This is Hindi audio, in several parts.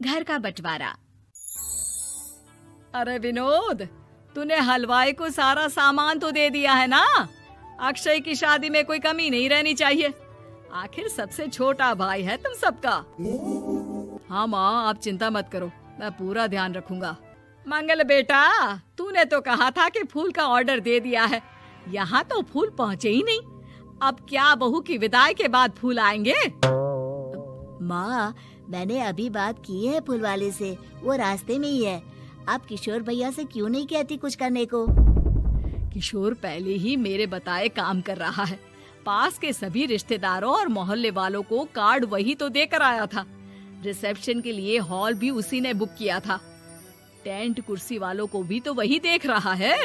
घर का बंटवारा। अरे विनोद, तूने हलवाई को सारा सामान तो दे दिया है ना? अक्षय की शादी में कोई कमी नहीं रहनी चाहिए। आखिर सबसे छोटा भाई है तुम सबका। हाँ माँ, आप चिंता मत करो, मैं पूरा ध्यान रखूंगा। मंगल बेटा, तूने तो कहा था कि फूल का ऑर्डर दे दिया है, यहाँ तो फूल पहुँचे ही नहीं। अब क्या बहू की विदाई के बाद फूल आएंगे? माँ, मैंने अभी बात की है फूल वाले से, वो रास्ते में ही है। आप किशोर भैया से क्यों नहीं कहती कुछ करने को? किशोर पहले ही मेरे बताए काम कर रहा है। पास के सभी रिश्तेदारों और मोहल्ले वालों को कार्ड वही तो देकर आया था। रिसेप्शन के लिए हॉल भी उसी ने बुक किया था। टेंट कुर्सी वालों को भी तो वही देख रहा है।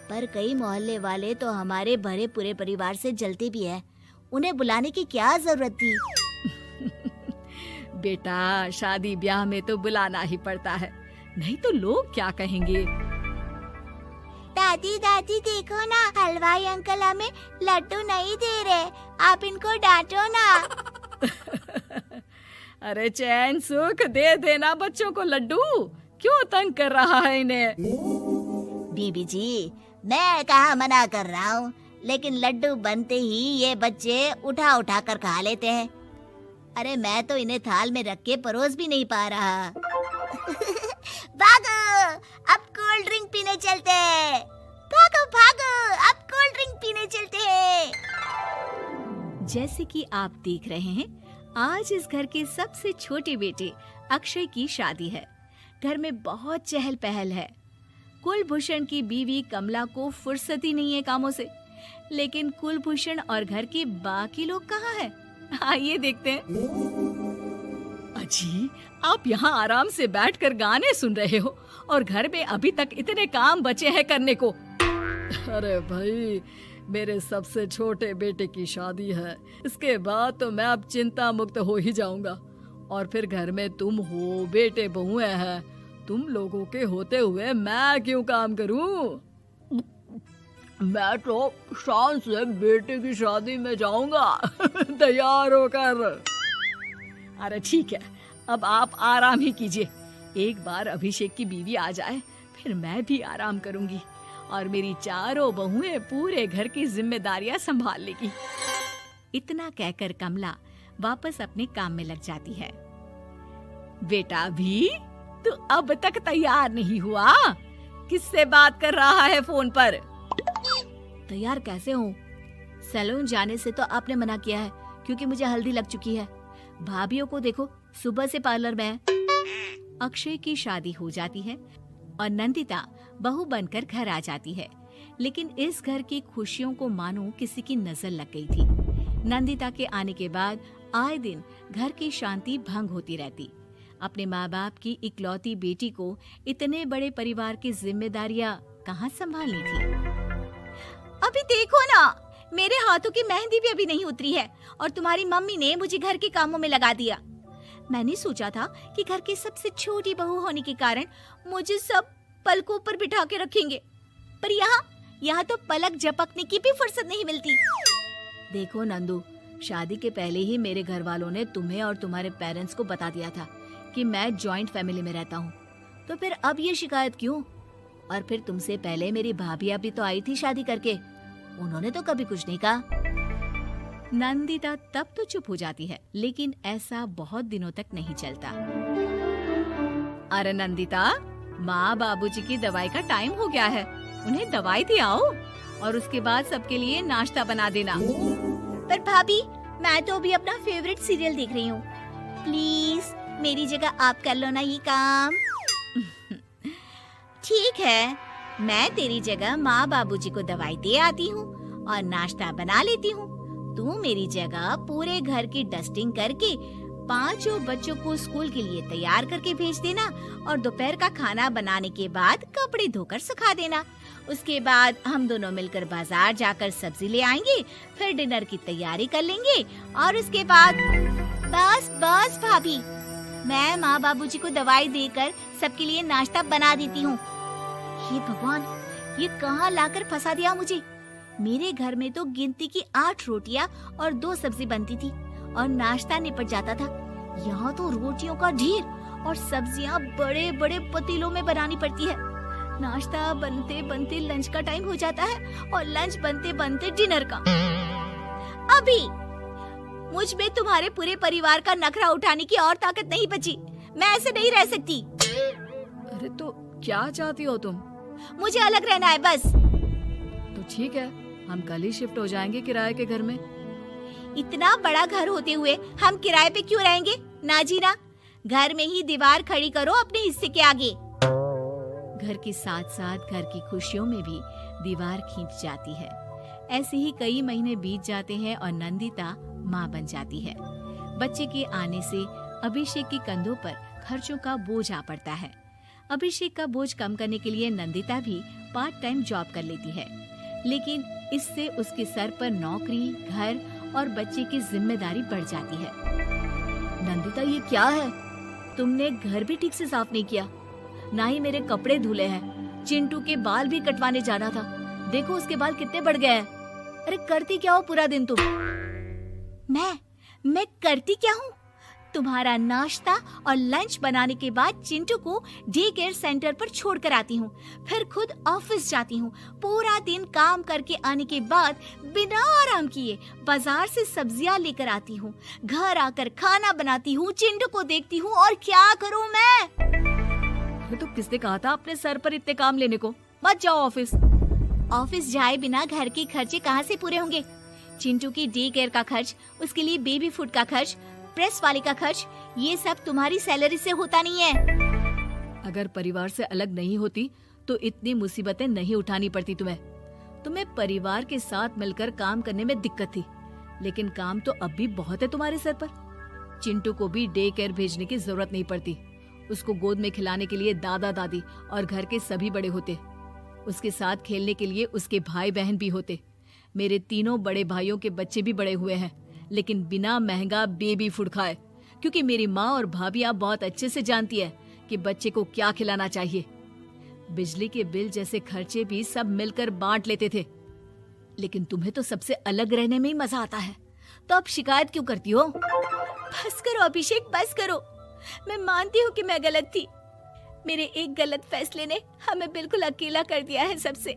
पर कई मोहल्ले वाले तो हमारे भरे पूरे परिवार से जलते भी हैं। उन्हें बुलाने की क्या जरूरत थी? बेटा, शादी ब्याह में तो बुलाना ही पड़ता है, नहीं तो लोग क्या कहेंगे। दादी दादी देखो ना, हलवाई अंकल हमें लड्डू नहीं दे रहे, आप इनको डांटो ना। अरे चैन सुख दे देना बच्चों को लड्डू, क्यों तंग कर रहा है इन्हें? बीबी जी, मैं कहाँ मना कर रहा हूँ, लेकिन लड्डू बनते ही ये बच्चे उठा उठा कर खा लेते हैं। अरे मैं तो इन्हें थाल में रख के परोस भी नहीं पा रहा। भागो, अब कोल्ड ड्रिंक पीने चलते हैं। भागो भागो, अब कोल्ड ड्रिंक पीने चलते हैं। जैसे कि आप देख रहे हैं, आज इस घर के सबसे छोटे बेटे अक्षय की शादी है। घर में बहुत चहल पहल है। कुलभूषण की बीवी कमला को फुर्सत ही नहीं है कामों से, लेकिन कुलभूषण और घर के बाकी लोग कहाँ हैं? आइए देखते हैं। अजी, आप यहाँ आराम से बैठकर गाने सुन रहे हो और घर में अभी तक इतने काम बचे हैं करने को। अरे भाई, मेरे सबसे छोटे बेटे की शादी है, इसके बाद तो मैं अब चिंता मुक्त हो ही जाऊंगा। और फिर घर में तुम हो, बेटे बहुएं हैं, तुम लोगों के होते हुए मैं क्यों काम करूं? मैं तो शान से बेटे की शादी में जाऊंगा तैयार होकर। अरे ठीक है, अब आप आराम ही कीजिए। एक बार अभिषेक की बीवी आ जाए, फिर मैं भी आराम करूंगी और मेरी चारों बहुएं पूरे घर की जिम्मेदारियां संभाल लेगी। इतना कहकर कमला वापस अपने काम में लग जाती है। बेटा भी, तू अब तक तैयार नहीं हुआ? किससे बात कर रहा है फोन पर? तैयार कैसे हूँ? सैलून जाने से तो आपने मना किया है, क्योंकि मुझे हल्दी लग चुकी है। भाभीयों को देखो, सुबह से पार्लर में है। अक्षय की शादी हो जाती है और नंदिता बहू बनकर घर आ जाती है, लेकिन इस घर की खुशियों को मानो किसी की नजर लग गई थी। नंदिता के आने के बाद आए दिन घर की शांति भंग होती रहती। अपने माँ बाप की इकलौती बेटी को इतने बड़े परिवार की जिम्मेदारियां कहाँ संभालनी थी। अभी देखो ना, मेरे हाथों की मेहंदी भी अभी नहीं उतरी है और तुम्हारी मम्मी ने मुझे घर के कामों में लगा दिया। मैंने सोचा था कि घर की सबसे छोटी बहू होने के कारण मुझे सब पलकों पर बिठा के रखेंगे, पर यहाँ तो पलक झपकने की भी फुर्सत नहीं मिलती। देखो नंदू, शादी के पहले ही मेरे घर वालों ने तुम्हें और तुम्हारे पेरेंट्स को बता दिया था कि मैं जॉइंट फैमिली में रहता हूँ, तो फिर अब ये शिकायत क्यों? और फिर तुमसे पहले मेरी भाभी भी तो आई थी शादी करके, उन्होंने तो कभी कुछ नहीं कहा। नंदिता तब तो चुप हो जाती है, लेकिन ऐसा बहुत दिनों तक नहीं चलता। अरे नंदिता, माँ बाबूजी की दवाई का टाइम हो गया है, उन्हें दवाई दे आओ और उसके बाद सबके लिए नाश्ता बना देना। पर भाभी, मैं तो अभी अपना फेवरेट सीरियल देख रही हूँ, प्लीज मेरी जगह आप कर लो ना ये काम। ठीक है, मैं तेरी जगह माँ बाबूजी को दवाई दे आती हूँ और नाश्ता बना लेती हूँ। तू मेरी जगह पूरे घर की डस्टिंग करके 5 बच्चों को स्कूल के लिए तैयार करके भेज देना और दोपहर का खाना बनाने के बाद कपड़े धोकर सुखा देना। उसके बाद हम दोनों मिलकर बाजार जाकर सब्जी ले आएंगे, फिर डिनर की तैयारी कर लेंगे और उसके बाद बस भाभी, मैं माँ बाबूजी को दवाई देकर सबके लिए नाश्ता बना देती हूँ। हे भगवान, ये कहाँ लाकर फंसा दिया मुझे। मेरे घर में तो गिनती की 8 रोटियाँ और 2 सब्जी बनती थी और नाश्ता निपट जाता था, यहाँ तो रोटियों का ढेर और सब्जियाँ बड़े बड़े पतीलों में बनानी पड़ती है। नाश्ता बनते बनते लंच का टाइम हो जाता है और लंच बनते बनते डिनर का। अभी मुझ में तुम्हारे पूरे परिवार का नखरा उठाने की और ताकत नहीं बची। मैं ऐसे नहीं रह सकती। अरे तो क्या चाहती हो तुम? मुझे अलग रहना है बस। तो ठीक है, हम कल ही शिफ्ट हो जाएंगे किराए के घर में। इतना बड़ा घर होते हुए हम किराए पे क्यों रहेंगे? ना जी ना, घर में ही दीवार खड़ी करो अपने हिस्से के आगे। घर के साथ साथ घर की खुशियों में भी दीवार खींच जाती है। ऐसे ही कई महीने बीत जाते हैं और नंदिता माँ बन जाती है। बच्चे के आने से अभिषेक के कंधों पर खर्चों का बोझ आ पड़ता है। अभिषेक का बोझ कम करने के लिए नंदिता भी पार्ट टाइम जॉब कर लेती है, लेकिन इससे उसके सर पर नौकरी, घर और बच्चे की जिम्मेदारी बढ़ जाती है। नंदिता, ये क्या है? तुमने घर भी ठीक से साफ नहीं किया, ना ही मेरे कपड़े धुले हैं। चिंटू के बाल भी कटवाने जाना था, देखो उसके बाल कितने बढ़ गए हैं। अरे करती क्या हो पूरा दिन तुम? मैं करती क्या हूँ? तुम्हारा नाश्ता और लंच बनाने के बाद चिंटू को डे केयर सेंटर पर छोड़ कर आती हूँ, फिर खुद ऑफिस जाती हूँ। पूरा दिन काम करके आने के बाद बिना आराम किए बाजार से सब्जियाँ लेकर आती हूँ, घर आकर खाना बनाती हूँ, चिंटू को देखती हूँ और क्या करूँ मैं? तो किसने कहा था अपने सर पर इतने काम लेने को? मत जाओ ऑफिस। ऑफिस जाए बिना घर के खर्चे कहाँ से पूरे होंगे? चिंटू की डे केयर का खर्च, उसके लिए बेबी फूड का खर्च, प्रेस वाले का खर्च, ये सब तुम्हारी सैलरी से होता नहीं है। अगर परिवार से अलग नहीं होती तो इतनी मुसीबतें नहीं उठानी पड़ती तुम्हें। तुम्हें परिवार के साथ मिलकर काम करने में दिक्कत थी, लेकिन काम तो अब भी बहुत है तुम्हारे सर पर। चिंटू को भी डे केयर भेजने की जरूरत नहीं पड़ती। उसको गोद में खिलाने के लिए दादा दादी और घर के सभी बड़े होते। उसके साथ खेलने के लिए उसके भाई बहन भी होते। मेरे तीनों बड़े भाइयों के बच्चे भी बड़े हुए हैं, लेकिन बिना महंगा बेबी फूड खाए, क्योंकि मेरी माँ और भाभियाँ बहुत अच्छे से जानती है कि बच्चे को क्या खिलाना चाहिए। बिजली के बिल जैसे खर्चे भी सब मिलकर बांट लेते थे। लेकिन तुम्हें तो सबसे अलग रहने में ही मजा आता है, तो अब शिकायत क्यों करती हो? बस करो अभिषेक, बस करो। मैं मानती हूँ कि मैं गलत थी। मेरे एक गलत फैसले ने हमें बिल्कुल अकेला कर दिया है सबसे।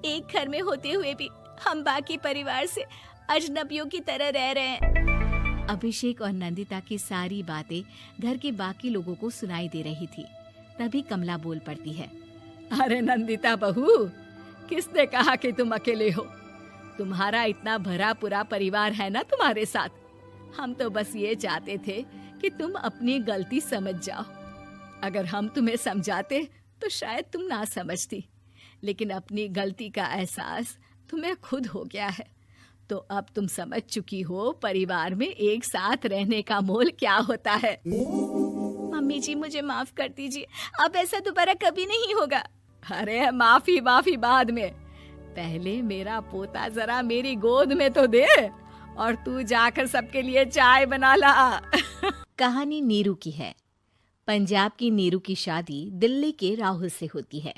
एक घर में होते हुए भी हम बाकी परिवार से अजनबियों की तरह रह रहे हैं। अभिषेक और नंदिता की सारी बातें घर के बाकी लोगों को सुनाई दे रही थी। तभी कमला बोल पड़ती है। अरे नंदिता बहू, किसने कहा कि तुम अकेले हो? तुम्हारा इतना भरा पूरा परिवार है ना तुम्हारे साथ। हम तो बस ये चाहते थे कि तुम अपनी गलती समझ जाओ। अगर हम तुम्हें समझाते तो शायद तुम ना समझती, लेकिन अपनी गलती का एहसास तुम्हें खुद हो गया है, तो अब तुम समझ चुकी हो परिवार में एक साथ रहने का मोल क्या होता है। मम्मी जी, मुझे माफ कर दीजिए, अब ऐसा दोबारा कभी नहीं होगा। अरे माफी बाद में, पहले मेरा पोता जरा मेरी गोद में तो दे, और तू जाकर सबके लिए चाय बना ला। कहानी नीरू की है। पंजाब की नीरू की शादी दिल्ली के राहुल से होती है।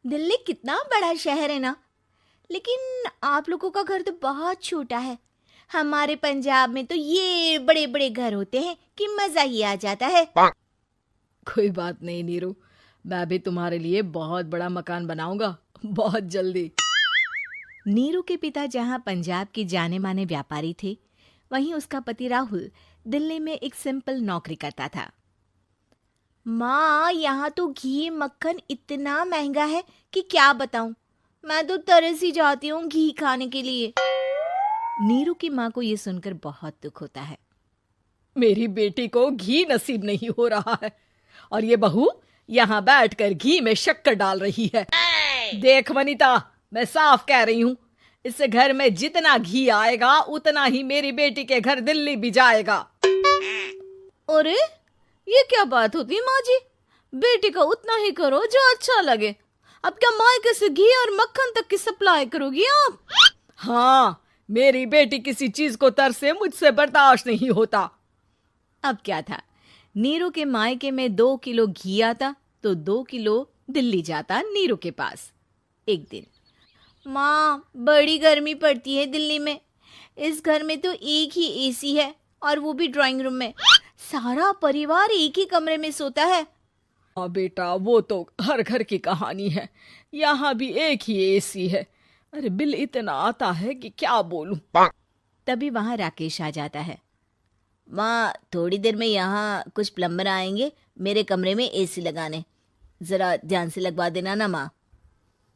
दिल्ली कितना बड़ा शहर है ना, लेकिन आप लोगों का घर तो बहुत छोटा है। हमारे पंजाब में तो ये बड़े बड़े घर होते हैं कि मजा ही आ जाता है। कोई बात नहीं नीरू, मैं भी तुम्हारे लिए बहुत बड़ा मकान बनाऊंगा बहुत जल्दी। नीरू के पिता जहां पंजाब के जाने माने व्यापारी थे, वहीं उसका पति राहुल दिल्ली में एक सिंपल नौकरी करता था। माँ, यहाँ तो घी मक्खन इतना महंगा है कि क्या बताऊं। मैं तो तरस ही जाती हूँ घी खाने के लिए। नीरू की माँ को ये सुनकर बहुत दुख होता है। मेरी बेटी को घी नसीब नहीं हो रहा है, और ये बहू यहाँ बैठकर घी में शक्कर डाल रही है। देख वनिता, मैं साफ कह रही हूँ, इससे घर में जितना घी आएगा उतना ही मेरी बेटी के घर दिल्ली भी जाएगा। अरे ये क्या बात होती माँ जी? बेटी का उतना ही करो जो अच्छा लगे। अब क्या मायके से घी और मक्खन तक की सप्लाई करोगी आप? हाँ, मेरी बेटी किसी चीज को तरसे मुझसे बर्दाश्त नहीं होता। अब क्या था, नीरू के मायके में 2 किलो घी आता तो 2 किलो दिल्ली जाता नीरू के पास। एक दिन, माँ, बड़ी गर्मी पड़ती है दिल्ली में। इस घर में तो एक ही एसी है, और वो भी ड्राइंग रूम में। सारा परिवार एक ही कमरे में सोता है। हाँ बेटा, वो तो हर घर की कहानी है। यहाँ भी एक ही एसी है। अरे बिल इतना आता है कि क्या बोलूं। तभी वहां राकेश आ जाता है। माँ, थोड़ी देर में यहाँ कुछ प्लम्बर आएंगे मेरे कमरे में एसी लगाने, जरा ध्यान से लगवा देना ना माँ।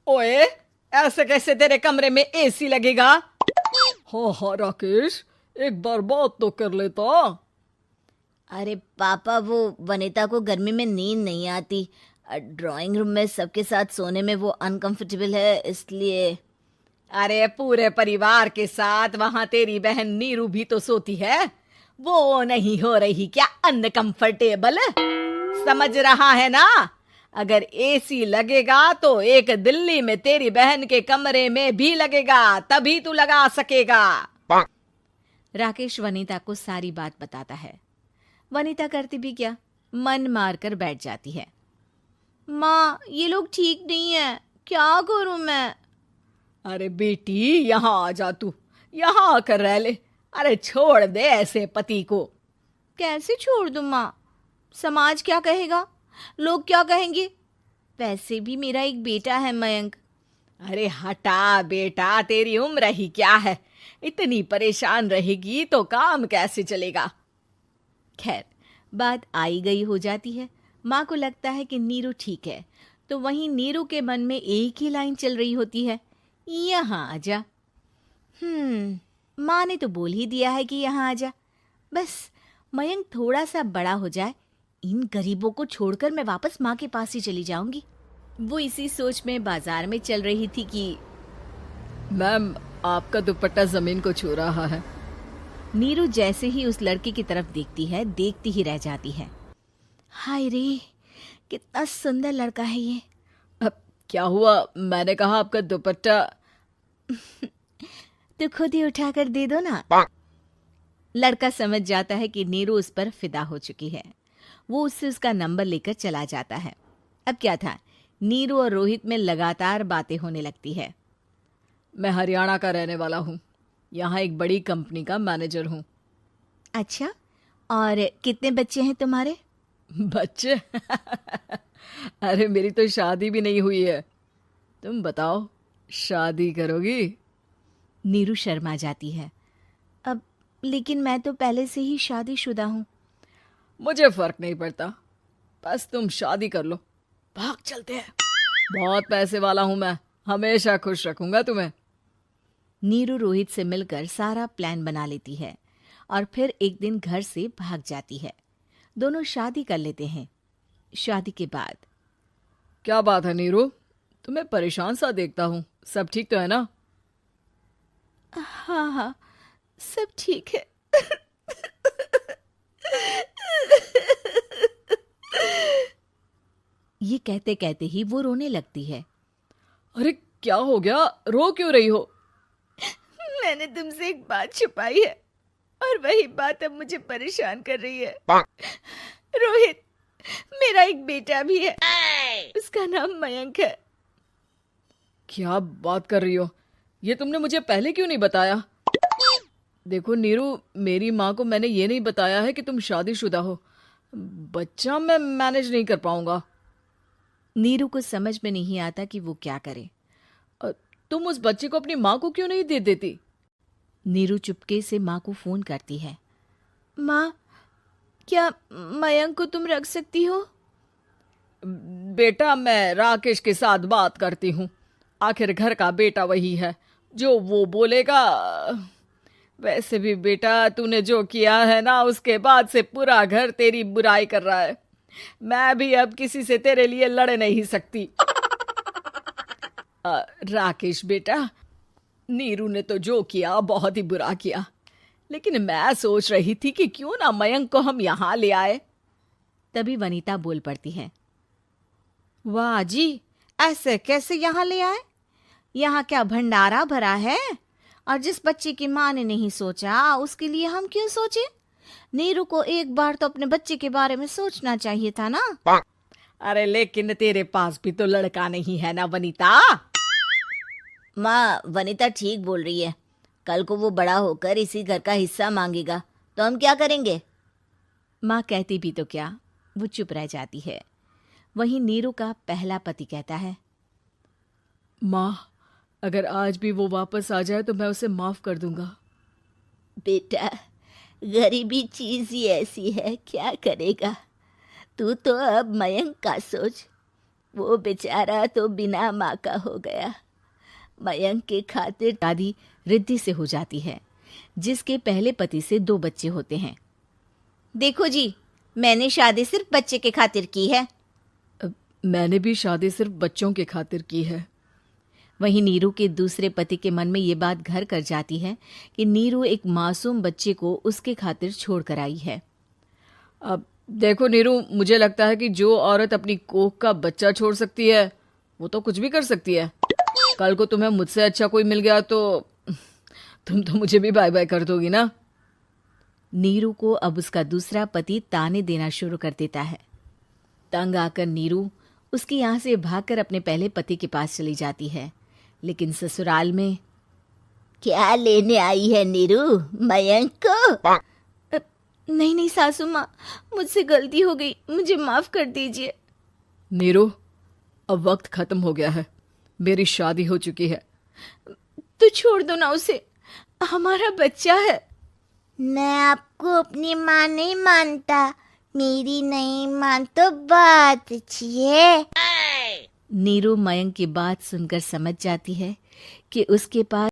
ओए, ऐसे कैसे तेरे कमरे में एसी लगेगा? हाँ राकेश, एक बार बात तो कर लेता। अरे पापा, वो वनिता को गर्मी में नींद नहीं आती। ड्राइंग रूम में सबके साथ सोने में वो अनकंफर्टेबल है, इसलिए। अरे पूरे परिवार के साथ वहां तेरी बहन नीरू भी तो सोती है। वो नहीं हो रही क्या अनकंफर्टेबल? समझ रहा है ना? अगर एसी लगेगा तो एक दिल्ली में तेरी बहन के कमरे में भी लगेगा, तभी तू लगा सकेगा। राकेश वनिता को सारी बात बताता है। वनिता करती भी क्या, मन मारकर बैठ जाती है। माँ, ये लोग ठीक नहीं है, क्या करूं मैं? अरे बेटी, यहाँ आ जा, तू यहाँ आकर रह ले। अरे छोड़ दे ऐसे पति को। कैसे छोड़ दूं माँ? समाज क्या कहेगा, लोग क्या कहेंगे? वैसे भी मेरा एक बेटा है मयंक। अरे हटा बेटा, तेरी उम्र ही क्या है? इतनी परेशान रहेगी तो काम कैसे चलेगा? खैर, बात आई गई हो जाती है। माँ को लगता है कि नीरू ठीक है, तो वहीं नीरू के मन में एक ही लाइन चल रही होती है, यहाँ आजा। माँ ने तो बोल ही दिया है कि यहाँ आजा। बस मयंक थोड़ा सा बड़ा हो जाए, इन गरीबों को छोड़कर मैं वापस माँ के पास ही चली जाऊंगी। वो इसी सोच में बाजार में चल रही थी कि मैम, आपका दुपट्टा जमीन को छू रहा है। नीरू जैसे ही उस लड़के की तरफ देखती है, देखती ही रह जाती है। हाय रे, कितना सुंदर लड़का है ये। अब क्या हुआ? मैंने कहा आपका दुपट्टा। तो खुद ही उठाकर दे दो ना। लड़का समझ जाता है कि नीरू उस पर फिदा हो चुकी है। वो उससे उसका नंबर लेकर चला जाता है। अब क्या था, नीरू और रोहित में लगातार बातें होने लगती है। मैं हरियाणा का रहने वाला हूँ, यहाँ एक बड़ी कंपनी का मैनेजर हूँ। अच्छा, और कितने बच्चे हैं तुम्हारे? बच्चे? अरे मेरी तो शादी भी नहीं हुई है। तुम बताओ, शादी करोगी? नीरू शर्मा जाती है। अब लेकिन मैं तो पहले से ही शादीशुदा हूँ। मुझे फर्क नहीं पड़ता, बस तुम शादी कर लो, भाग चलते हैं। बहुत पैसे वाला हूं मैं, हमेशा खुश रखूंगा तुम्हें। नीरू रोहित से मिलकर सारा प्लान बना लेती है और फिर एक दिन घर से भाग जाती है। दोनों शादी कर लेते हैं। शादी के बाद क्या बात है नीरू, तुम्हें परेशान सा देखता हूँ, सब ठीक तो है ना? हाँ हाँ, सब ठीक है। ये कहते कहते ही वो रोने लगती है। अरे क्या हो गया, रो क्यों रही हो? मैंने तुमसे एक बात छुपाई है और वही बात अब मुझे परेशान कर रही है। रोहित, मेरा एक बेटा भी है, उसका नाम मयंक है। क्या बात कर रही हो? ये तुमने मुझे पहले क्यों नहीं बताया? देखो नीरू, मेरी माँ को मैंने ये नहीं बताया है कि तुम शादीशुदा हो। बच्चा मैं मैनेज नहीं कर पाऊंगा। नीरू को समझ में नहीं आता कि वो क्या करे। तुम उस बच्चे को अपनी माँ को क्यों नहीं दे देती? नीरू चुपके से माँ को फोन करती है। माँ, क्या मयंक को तुम रख सकती हो? बेटा, मैं राकेश के साथ बात करती हूँ, आखिर घर का बेटा वही है, जो वो बोलेगा। वैसे भी बेटा, तूने जो किया है ना, उसके बाद से पूरा घर तेरी बुराई कर रहा है। मैं भी अब किसी से तेरे लिए लड़ नहीं सकती। राकेश बेटा, नीरू ने तो जो किया बहुत ही बुरा किया, लेकिन मैं सोच रही थी कि क्यों ना मयंक को हम यहाँ ले आए। तभी वनीता बोल पड़ती है। वाह जी, ऐसे कैसे यहाँ ले आए? यहाँ क्या भंडारा भरा है? और जिस बच्चे की माँ ने नहीं सोचा, उसके लिए हम क्यों सोचे? नीरू को एक बार तो अपने बच्चे के बारे में सोचना चाहिए था ना। अरे लेकिन तेरे पास भी तो लड़का नहीं है ना वनीता। माँ, वनीता ठीक बोल रही है। कल को वो बड़ा होकर इसी घर का हिस्सा मांगेगा तो हम क्या करेंगे? माँ कहती भी तो क्या, वो चुप रह जाती है। वहीं नीरू का पहला पति कहता है, माँ, अगर आज भी वो वापस आ जाए तो मैं उसे माफ कर दूंगा। बेटा, गरीबी चीज ही ऐसी है, क्या करेगा। तू तो अब मयंक का सोच। वो बेचारा तो बिना माँ का हो गया। मयंक के खातिर शादी रिद्धि से हो जाती है, जिसके पहले पति से 2 बच्चे होते हैं। देखो जी, मैंने शादी सिर्फ बच्चे के खातिर की है। मैंने भी शादी सिर्फ बच्चों के खातिर की है। वहीं नीरू के दूसरे पति के मन में ये बात घर कर जाती है कि नीरू एक मासूम बच्चे को उसके खातिर छोड़ कर आई है। अब देखो नीरू, मुझे लगता है कि जो औरत अपनी कोख का बच्चा छोड़ सकती है वो तो कुछ भी कर सकती है। कल को तुम्हें मुझसे अच्छा कोई मिल गया तो तुम तो मुझे भी बाय बाय कर दोगी ना। नीरू को अब उसका दूसरा पति ताने देना शुरू कर देता है। तंग आकर नीरू उसके यहाँ से भागकर अपने पहले पति के पास चली जाती है, लेकिन ससुराल में क्या लेने आई है नीरू, मयंक को? नहीं नहीं सासू माँ, मुझसे गलती हो गई, मुझे माफ कर दीजिए। नीरू, अब वक्त खत्म हो गया है, मेरी शादी हो चुकी है। तो छोड़ दो ना उसे, हमारा बच्चा है। मैं आपको अपनी माँ नहीं मानता। मेरी नहीं मान तो बात अच्छी है। नीरू मयंक की बात सुनकर समझ जाती है कि उसके पास